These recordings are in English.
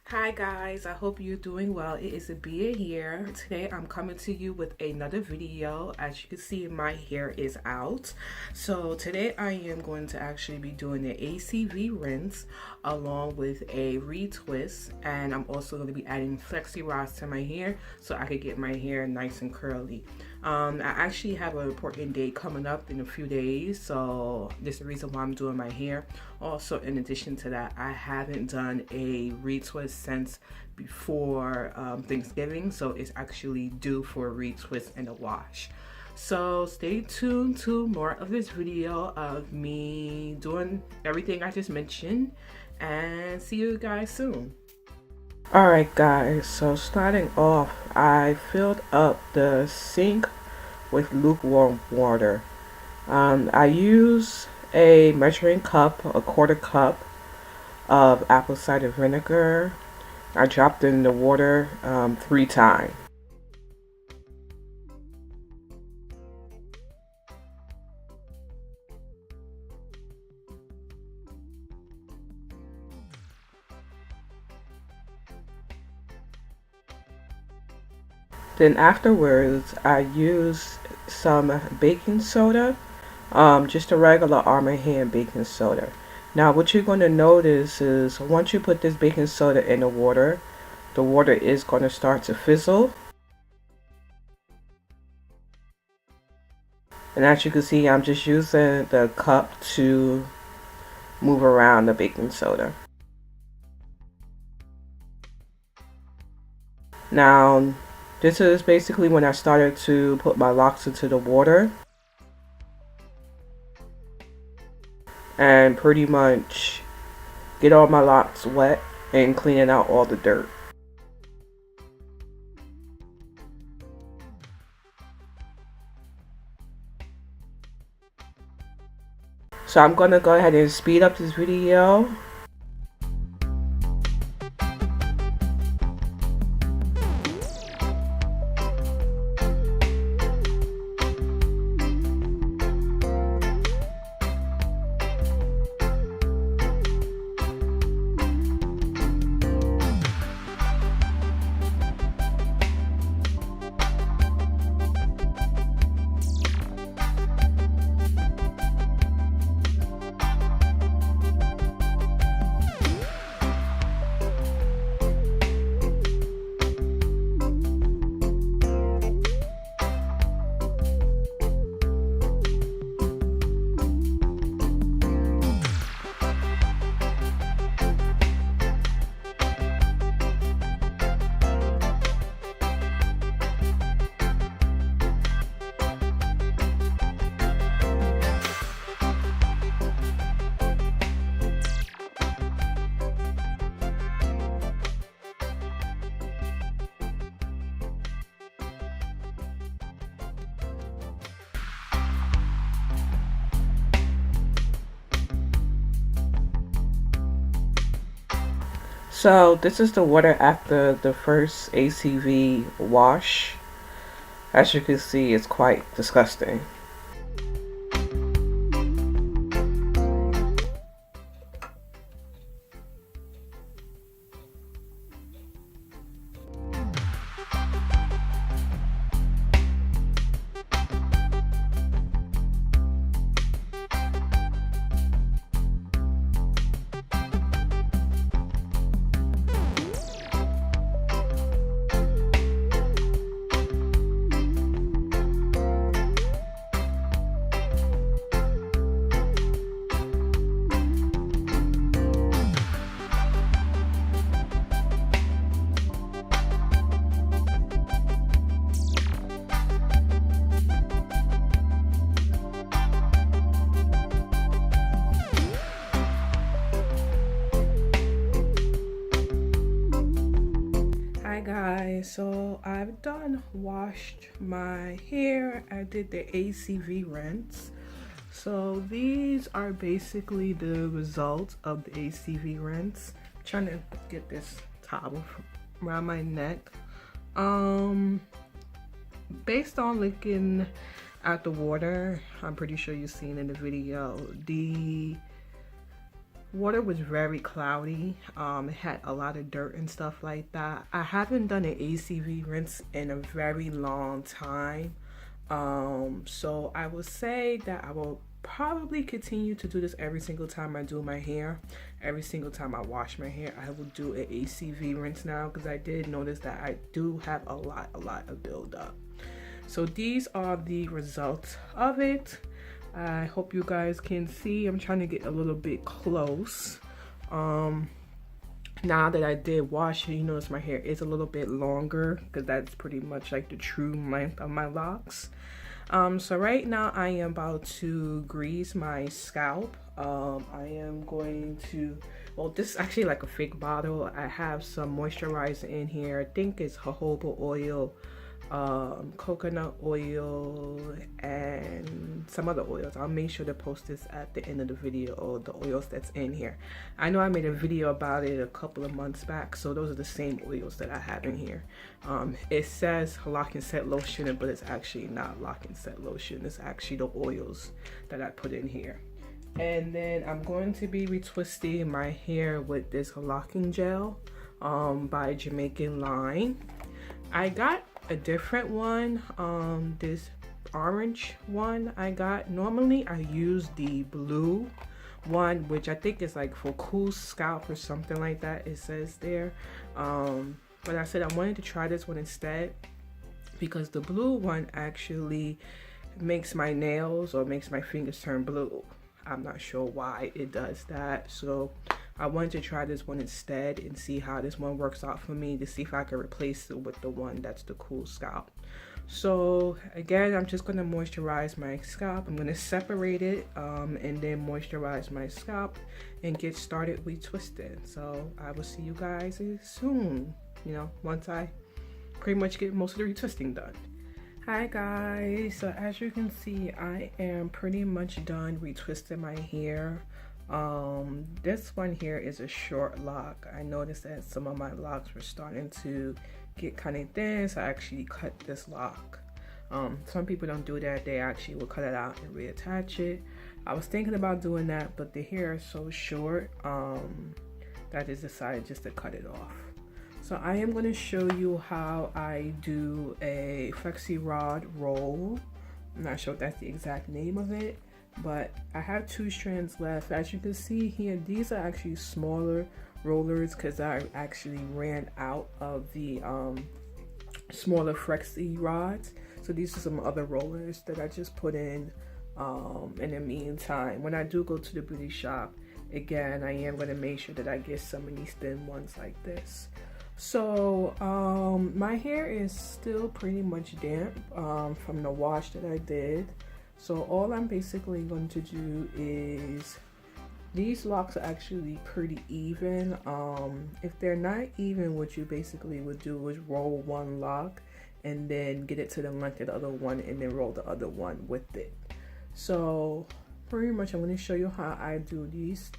Hi guys, I hope you're doing well. It is Abia here. Today I'm coming to you with another video. As you can see, my hair is out. So today I am going to actually be doing the ACV rinse along with a retwist, and I'm also going to be adding Flexi rods to my hair so I could get my hair nice and curly. I actually have an important date coming up in a few days, so this is the reason why I'm doing my hair. Also, in addition to that, I haven't done a retwist since before Thanksgiving, so it's actually due for a retwist and a wash. So stay tuned to more of this video of me doing everything I just mentioned, and see you guys soon. Alright guys, so starting off, I filled up the sink with lukewarm water. I use a measuring cup, a quarter cup of apple cider vinegar. I dropped in the water 3 times. Then afterwards, I use some baking soda, just a regular Arm & Hammer baking soda. Now what you're going to notice is once you put this baking soda in the water is going to start to fizzle. And as you can see, I'm just using the cup to move around the baking soda. Now, this is basically when I started to put my locks into the water and pretty much get all my locks wet and cleaning out all the dirt. So I'm gonna go ahead and speed up this video. So this is the water after the first ACV wash. As you can see, it's quite disgusting. Hi guys, so I've washed my hair. I did the ACV rinse. So these are basically the results of the ACV rinse. I'm trying to get this towel around my neck. Based on looking at the water, I'm pretty sure you've seen in the video, the water was very cloudy. It had a lot of dirt and stuff like that. I haven't done an ACV rinse in a very long time. So I will say that I will probably continue to do this every single time I do my hair. Every single time I wash my hair, I will do an ACV rinse now, because I did notice that I do have a lot of buildup. So these are the results of it. I hope you guys can see. I'm trying to get a little bit close. Now that I did wash it, you notice my hair is a little bit longer, because that's pretty much like the true length of my locks. So right now I am about to grease my scalp. I am going to, well, this is actually like a fake bottle. I have some moisturizer in here. I think it's jojoba oil, coconut oil, and some other oils. I'll make sure to post this at the end of the video, or the oils that's in here. I know I made a video about it a couple of months back, so those are the same oils that I have in here. It says lock and set lotion, but it's actually not lock and set lotion. It's actually the oils that I put in here. And then I'm going to be retwisting my hair with this locking gel by Jamaican Line. I got a different one, this orange one I got. Normally I use the blue one, which I think is like for cool scalp or something like that, it says there. But I said I wanted to try this one instead, because the blue one actually makes my nails or makes my fingers turn blue. I'm not sure why it does that, so I wanted to try this one instead and see how this one works out for me, to see if I can replace it with the one that's the cool scalp. So again, I'm just going to moisturize my scalp. I'm going to separate it and then moisturize my scalp and get started retwisting. So I will see you guys soon, you know, once I pretty much get most of the retwisting done. Hi guys, so as you can see, I am pretty much done retwisting my hair. This one here is a short lock. I noticed that some of my locks were starting to get kind of thin, so I actually cut this lock. Some people don't do that. They actually will cut it out and reattach it. I was thinking about doing that, but the hair is so short that I just decided just to cut it off. So I am going to show you how I do a flexi rod roll. I'm not sure if that's the exact name of it, but I have 2 strands left. As you can see here, these are actually smaller rollers because I actually ran out of the smaller flexi rods. So these are some other rollers that I just put in the meantime. When I do go to the beauty shop, again, I am going to make sure that I get some of these thin ones like this. So my hair is still pretty much damp from the wash that I did. So all I'm basically going to do is, these locks are actually pretty even. If they're not even, what you basically would do is roll one lock and then get it to the length of the other one and then roll the other one with it. So pretty much I'm going to show you how I do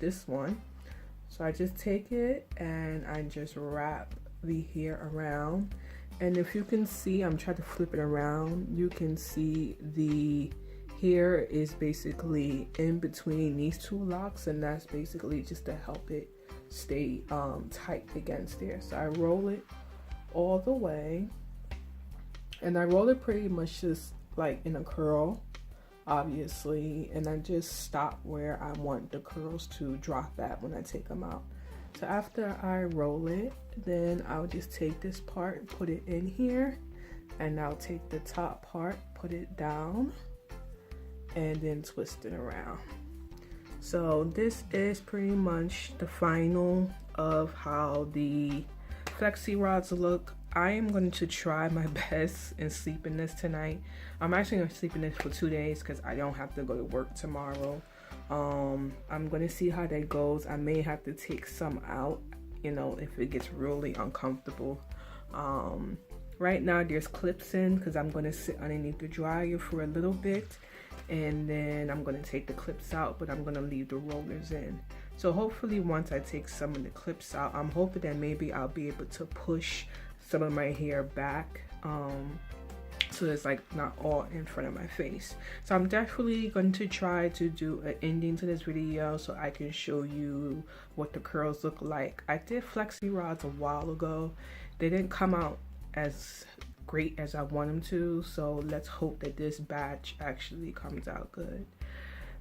this one. So I just take it and I just wrap the hair around, and if you can see, I'm trying to flip it around, you can see the hair is basically in between these 2 locks, and that's basically just to help it stay tight against there. So I roll it all the way, and I roll it pretty much just like in a curl, obviously, and I just stop where I want the curls to drop at when I take them out. So after I roll it, then I'll just take this part, put it in here, and I'll take the top part, put it down, and then twist it around. So this is pretty much the final of how the flexi rods look. I am going to try my best and sleep in this tonight. I'm actually going to sleep in this for 2 days because I don't have to go to work tomorrow. I'm going to see how that goes. I may have to take some out, you know, if it gets really uncomfortable. Right now there's clips in because I'm going to sit underneath the dryer for a little bit, and then I'm going to take the clips out, but I'm going to leave the rollers in. So hopefully once I take some of the clips out, I'm hoping that maybe I'll be able to push some of my hair back so it's like not all in front of my face. So I'm definitely going to try to do an ending to this video so I can show you what the curls look like. I did flexi rods a while ago. They didn't come out as great as I want them to, so let's hope that this batch actually comes out good.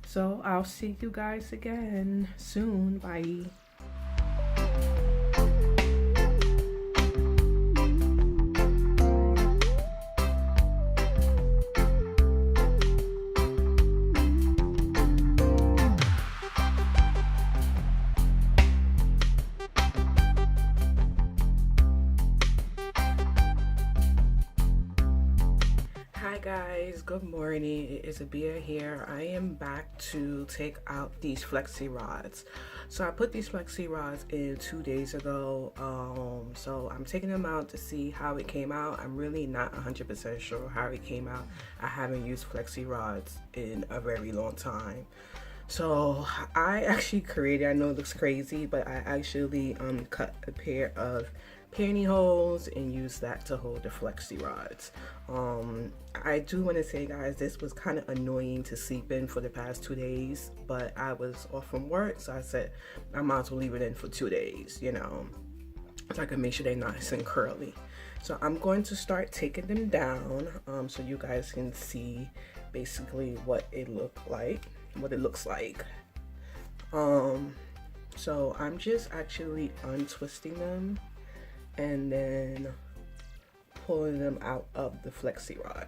So I'll see you guys again soon. Bye. Hi guys, good morning. It is Abia here. I am back to take out these flexi rods. So I put these flexi rods in 2 days ago. So I'm taking them out to see how it came out. I'm really not 100% sure how it came out. I haven't used flexi rods in a very long time. So I actually created, I know it looks crazy, but I actually cut a pair of pantyhose and use that to hold the flexi rods. I do want to say, guys, this was kind of annoying to sleep in for the past 2 days, but I was off from work, so I said I might as well leave it in for 2 days, you know, so I can make sure they're nice and curly. So I'm going to start taking them down so you guys can see basically what it looks like. So I'm just actually untwisting them and then pulling them out of the flexi rod.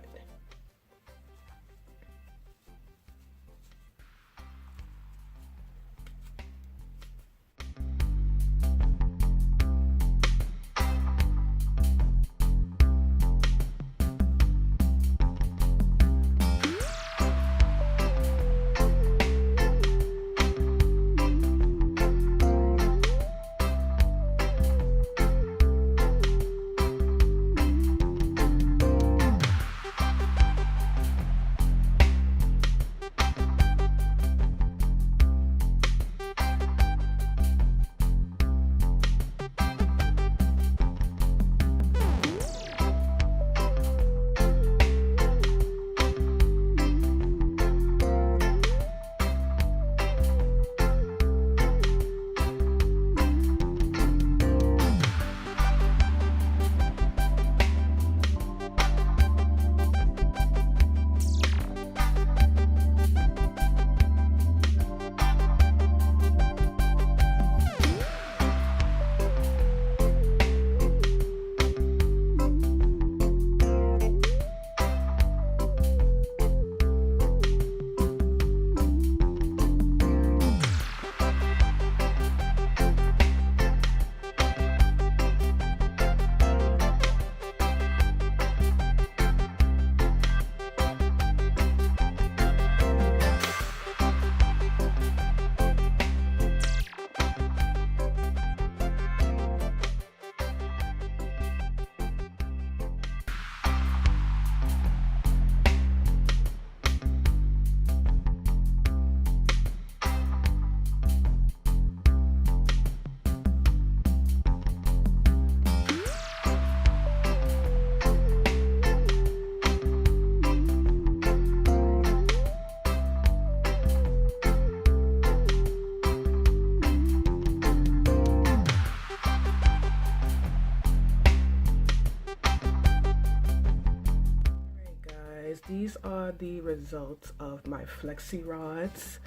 These are the results of my flexi rods.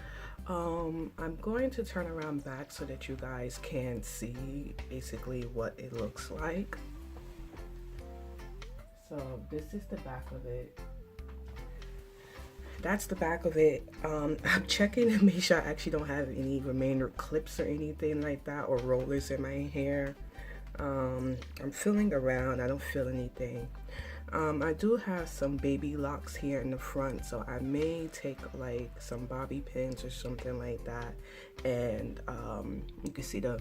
I'm going to turn around back so that you guys can see basically what it looks like. So this is the back of it. That's the back of it. I'm checking to make sure I actually don't have any remainder clips or anything like that, or rollers in my hair. I'm feeling around. I don't feel anything. I do have some baby locks here in the front, so I may take like some bobby pins or something like that, and you can see the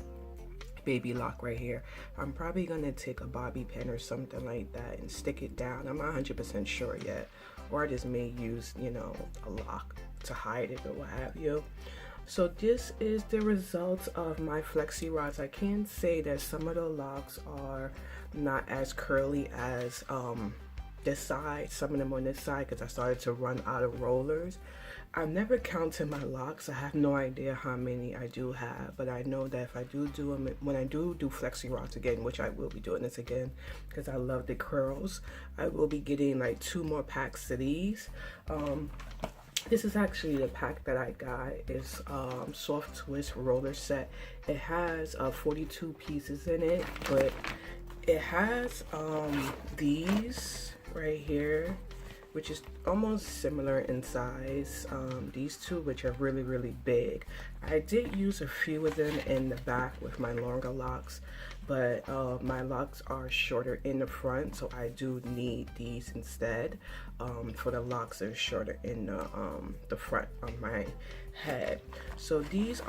baby lock right here. I'm probably gonna take a bobby pin or something like that and stick it down. I'm not 100% sure yet, or I just may use, you know, a lock to hide it or what have you. So this is the result of my flexi rods. I can say that some of the locks are not as curly as this side, some of them on this side, because I started to run out of rollers. I've never counted my locks. I have no idea how many I do have, but I know that if I do them, when I do Flexi rods again, which I will be doing this again because I love the curls, I will be getting like 2 more packs of these. This is actually the pack that I got. It's soft twist roller set. It has 42 pieces in it, but it has these right here, which is almost similar in size. These two, which are really, really big. I did use a few of them in the back with my longer locks, but my locks are shorter in the front, so I do need these instead for the locks that are shorter in the front of my head. So this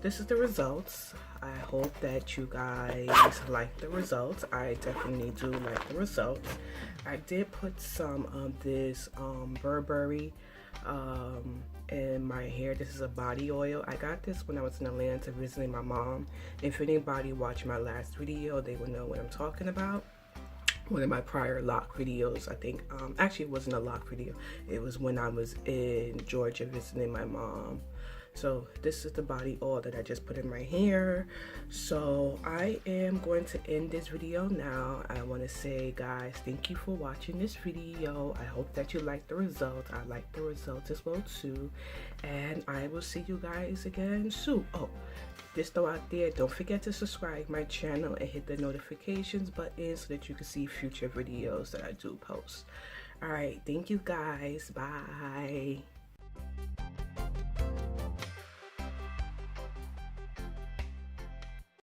is the results. I hope that you guys like the results. I definitely do like the results. I did put some of this Burberry in my hair. This is a body oil. I got this when I was in Atlanta visiting my mom. If anybody watched my last video, they will know what I'm talking about. One of my prior lock videos, I think. Actually, it wasn't a lock video. It was when I was in Georgia visiting my mom. So this is the body oil that I just put in my hair. So I am going to end this video now. I want to say, guys, thank you for watching this video. I hope that you like the results. I like the results as well too. And I will see you guys again soon. Oh, just throw out there, don't forget to subscribe my channel and hit the notifications button so that you can see future videos that I do post. All right, thank you guys. Bye.